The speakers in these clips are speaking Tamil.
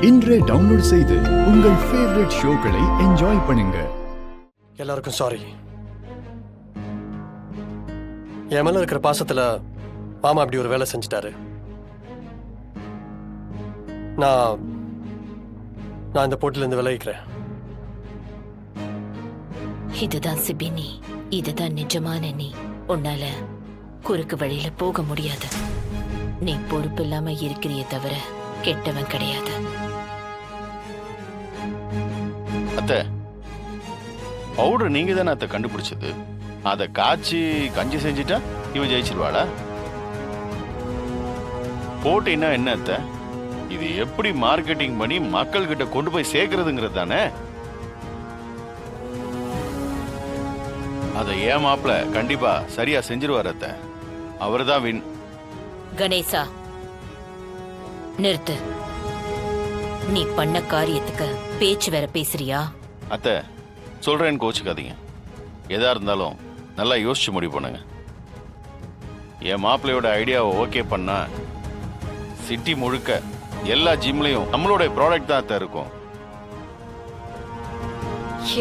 இன்றே டவுன்லோட் செய்து உங்கள் ஃபேவரட் ஷோக்களை என்ஜாய் பண்ணுங்க. எல்லாருக்கும் சாரி. என் மேல இருக்கிற பாசத்துல மாமா அப்படி ஒரு வேலை செஞ்சுட்டாரு. நான் இந்த போட்டில இருந்து விலகிக்கிறேன். இதுதான் சிபினி, இதுதான் நிஜமான நீ. உன்னால குறுக்கு வழியில போக முடியாது. நீ பொறுப்பு இல்லாம இருக்கிறியே தவிர கெட்டவன் கிடையாது. அத்தை, பவுடர் நீங்க தானே அத்தை கண்டுபிடிச்சது. அதை காய்ச்சி கஞ்சி செஞ்சுட்டா இவன் ஜெயிச்சிருவாளா? போட்டின்னா என்ன அத்தை? இது எப்படி மார்க்கெட்டிங் பண்ணி மக்கள் கிட்ட கொண்டு போய் சேர்க்கறதுங்கிறது தானே. அதை ஏன் மாப்பிள கண்டிப்பா சரியா செஞ்சிருவார் அத்தை. அவர்தான் வின். கணேசா, நிறுத்து. நீ பண்ண காரியத்துக்கு பேச்சு வேற பேசுறியா? அத்தை, சொல்றேன்னு கோச்சுக்காதீங்க. எதா இருந்தாலும் நல்லா யோசிச்சு முடிவு பண்ணுங்க. என் மாப்பிள்ளையோட ஐடியாவை ஓகே பண்ணா சிட்டி முழுக்க எல்லா ஜிம்லயும் நம்மளோட ப்ராடக்ட் தான் இருக்கும்.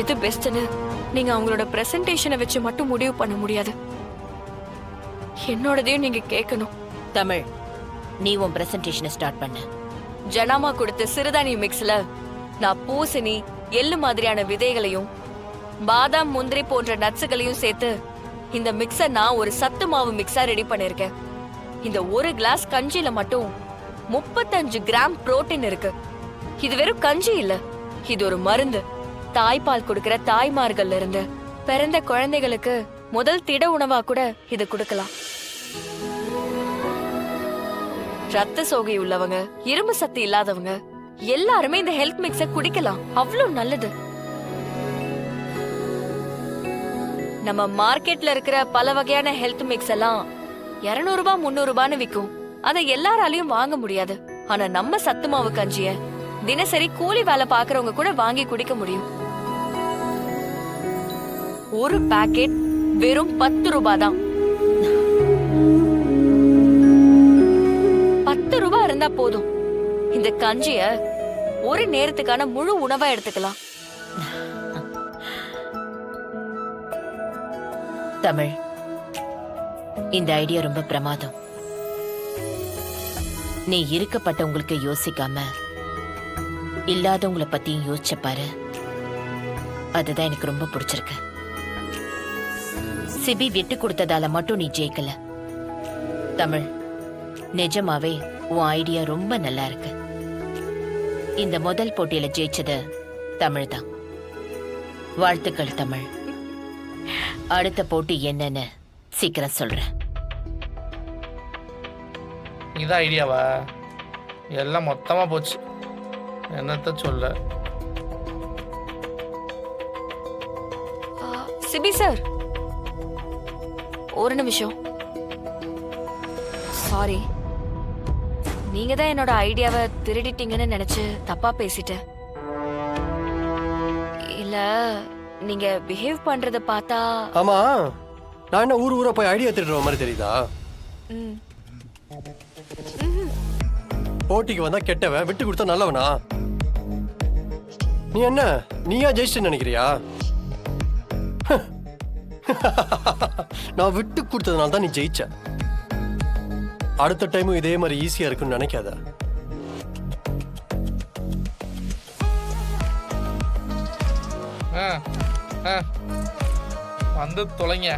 எது பெஸ்ட்னு நீங்க அவங்களோட பிரசன்டேஷனை வச்சு மட்டும் முடிவு பண்ண முடியாது. என்னோடதையும் நீங்க கேட்கணும். தமிழ், நீ உன் பிரசன்டேஷனை ஸ்டார்ட் பண்ண. ஜனாமா கொடுத்த சிறுதானிய மிக்ஸ்ல நான் பூசணி, எள்ளு மாதிரியான விதைகளையும் பாதாம், முந்திரி போன்ற நட்ஸுகளையும் சேர்த்து இந்த மிக்ஸை நான் ஒரு சத்து மாவு மிக்ஸா ரெடி பண்ணிருக்கேன். இந்த ஒரு கிளாஸ் கஞ்சியில மட்டும் 35 கிராம் புரோட்டீன் இருக்கு. இது வெறும் கஞ்சி இல்ல, இது ஒரு மருந்து. தாய்ப்பால் கொடுக்கிற தாய்மார்கள்ல இருந்து பிறந்த குழந்தைகளுக்கு முதல் திட உணவா கூட இது கொடுக்கலாம். ரத்த சோகை உள்ளவங்க, இரும்பு சக்தி இல்லாதவங்க எல்லாருமே இந்த ஹெல்த் மிக்ஸ குடிக்கலாம். அவ்வளவு நல்லது. நம்ம மார்க்கெட்ல இருக்கிற பல வகையான ஹெல்த் மிக்ஸ் எல்லாம் 200 ரூபாய் 300 ரூபான்னு விற்கும். அதை எல்லாராலையும் வாங்க முடியாது. ஆனா நம்ம சத்து மாவு கஞ்சிய தினசரி கூலி வேலை பாக்குறவங்க கூட வாங்கி குடிக்க முடியும். ஒரு பாக்கெட் வெறும் 10 ரூபாய் தான். 10 ரூபாய் இருந்தா போதும். இந்த கஞ்சிய ஒரு நேரத்துக்கான முழு உணவா எடுத்துக்கலாம். தமிழ், இந்த ஐடியா ரொம்ப பிரமாதம். நீ இருக்கப்பட்டவங்களுக்கு யோசிக்காம இல்லாதவங்கள பத்தியும் யோசிச்ச பாரு. அதுதான் எனக்கு ரொம்ப பிடிச்சிருக்கு. சிபி விட்டு கொடுத்ததால மட்டும் நீ ஜெயிக்கல. தமிழ், நிஜமாவே உன் ஐடியா ரொம்ப நல்லா இருக்கு. இந்த முதல் போட்டியில ஜெயிச்சது தமிழ் தான். வாழ்த்துக்கள் தமிழ். அடுத்த போட்டி என்னன்னு சீக்கிரம் சொல்றேன். இதான் ஐடியாவா? எல்லாம் மொத்தமா போச்சு. என்னத்த சொல்ல. சிபி சார், ஒரு நிமிஷம். சாரி, நீங்க தான் என்னோட ஐடியாவை திருடிட்டீங்கன்னு நினைச்சு தப்பா பேசிட்டேன். இல்ல, நீங்க பிஹேவ் பண்றத பார்த்தா. ஆமா, நான் என்ன ஊரா போய் ஐடியா திருடுற மாதிரி தெரியுதா? போட்டிக்கு வந்தா கெட்டவன், விட்டு கொடுத்தா நல்லவனா? நீ என்ன, நீயா ஜெயிச்சு நினைக்கிறியா? நான் விட்டு கொடுத்ததுனால தான் நீ ஜெயிச்ச. அடுத்த டைமும் இதே மாதிரி ஈஸியா இருக்குன்னு நினைக்காத. வந்து தொலைங்க.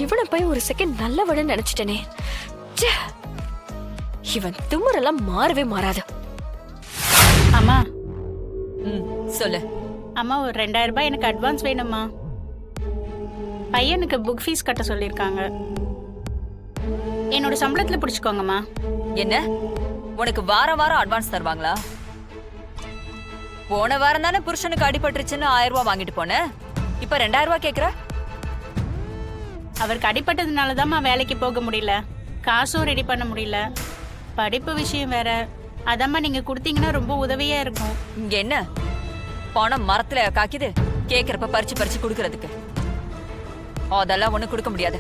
இவனை போய் ஒரு செகண்ட் நல்லவன நினைச்சிட்டனே. இவன் திமிரெல்லாம் மாறவே மாறாது. அம்மா, சொல்லு. அம்மா, ஒரு 2000 ரூபாய் எனக்கு அட்வான்ஸ் வேணும்மா. பையனுக்கு புக் ஃபீஸ் கட்ட சொல்லியிருக்காங்க. என்னோட சம்பளத்தில் பிடிச்சிக்கோங்கம்மா. என்ன, உனக்கு வாரம் வாரம் அட்வான்ஸ் தருவாங்களா? போன வாரம் தானே புருஷனுக்கு அடிபட்டுருச்சுன்னு 1000 ரூபாய் வாங்கிட்டு போனேன். இப்ப 2000 ரூபாய் கேக்குற? அவருக்கு அடிபட்டதுனால தான்மா வேலைக்கு போக முடியல, காசும் ரெடி பண்ண முடியல. படிப்பு விஷயம் வேற. அதாம்மா நீங்க கொடுத்தீங்கன்னா ரொம்ப உதவியா இருக்கும். இங்க என்ன பணம் மரத்துல காக்கிது? கேக்குறப்ப பறிச்சு பறிச்சு குடுக்கறதுக்கு அதெல்லாம் ஒண்ணு கொடுக்க முடியாது.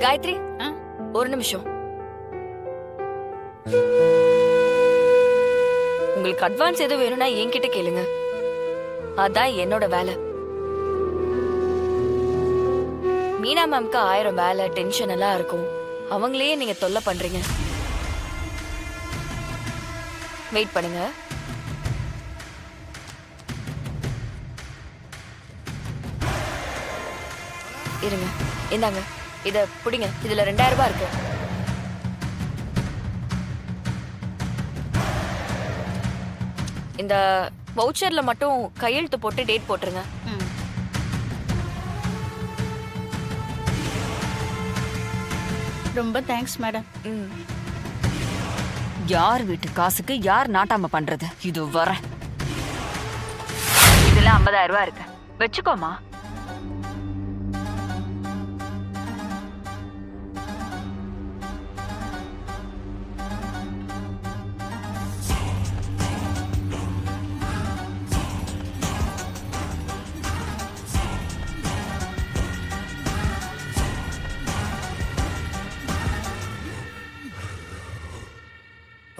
காயத்ரி ஆ? ஒரு நிமிஷம். உங்களுக்கு அட்வான்ஸ் எதுவும் வேணும்னா என்கிட்ட கேளுங்க. அதான் என்னோட வேலை. மீனா மேம்க்கு 1000 வேலை டென்ஷன் எல்லாம் இருக்கும். அவங்களையே நீங்க தொல்லை பண்றீங்க. வெயிட் பண்ணுங்க. இருங்க, இந்தாங்க, இத புடிங்க. இதுல 2000 ரூபாய் இருக்கு. இந்த வவுச்சர்ல மட்டும் கையெழுத்து போட்டு டேட் போட்டுருங்க. ம். ரொம்ப தேங்க்ஸ் மேடம். ம். யார் வீட்டு காசுக்கு யார் நாட்டாம பண்றது? இது வர இதுல 50,000 ரூபாய் இருக்கு, வச்சுக்கோமா.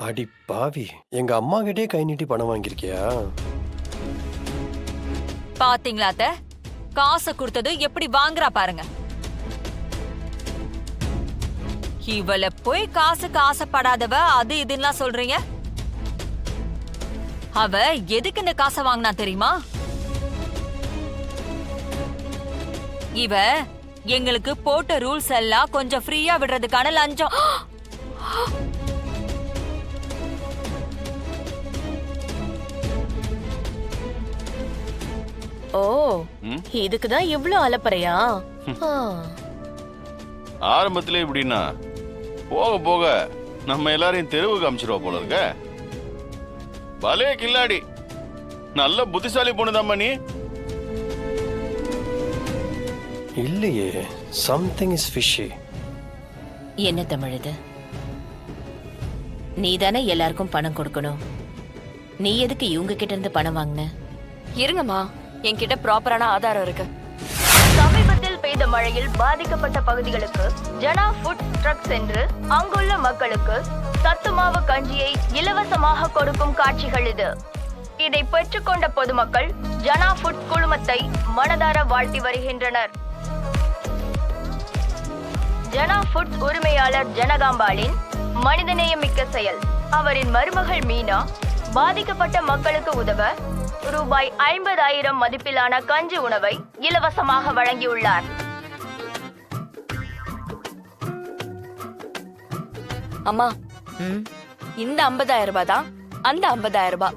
அடி பாவி, எங்க அம்மா கிட்டே கை நீட்டி பணம் வாங்கியிருக்கியா? பாத்தீங்களா அத்தை? காசை கொடுத்தது எப்படி வாங்குறா பாருங்க. இவள போய் காசுக்கு ஆசைப்படாதவ அது இதுன்னா சொல்றீங்க. அவ எதுக்கு இந்த காசை வாங்கினா தெரியுமா? இவ எங்களுக்கு போட்ட ரூல்ஸ் எல்லாம் கொஞ்சம் ஃப்ரீயா விடுறதுக்கான லஞ்சம். ஓ, ம்? இதுக்குதான் இவ்ளோ அலப்பறையா? ஆரம்பத்திலே இப்படின்னா போக போக நம்ம எல்லாரையும் தெருவுக்கு அமிச்சிருவா போல இருக்க. பலே கில்லாடி, நல்ல புத்திசாலி பொண்ணுதாம்மா நீ. இல்லையே, சம்திங் இஸ் ஃபிஷி. என்ன தமிழ் இது? நீ தானே எல்லாருக்கும் பணம் கொடுக்கணும். நீ எதுக்கு இவங்க கிட்ட இருந்து பணம் வாங்கின? இருங்கம்மா, என்கிட்ட ப்ராப்பரான ஆதாரம் இருக்கு. சமீபத்தில் பெய்த மழையில் பாதிக்கப்பட்ட பகுதிகளுக்கு ஜனா ஃபுட் ட்ரக் சென்று அங்குள்ள மக்களுக்கு சத்துமாவு கஞ்சியை இலவசமாக கொடுக்கும் காட்சிகள் இது. இதை பெற்றுக்கொண்ட பொதுமக்கள் ஜனா ஃபுட் குழுமத்தை மனதார வாழ்த்தி வருகின்றனர். ஜனா ஃபுட்ஸ் உரிமையாளர் ஜனகாம்பாலின் மனிதநேயமிக்க செயல். அவரின் மருமகள் மீனா பாதிக்கப்பட்ட மக்களுக்கு உதவ ரூபாய் 50,000 மதிப்பிலான கஞ்சி உணவை இலவசமாக வழங்கியுள்ளார். அம்மா, ம், இந்த 50,000 ரூபாய் தான் அந்த 50,000 ரூபாய்.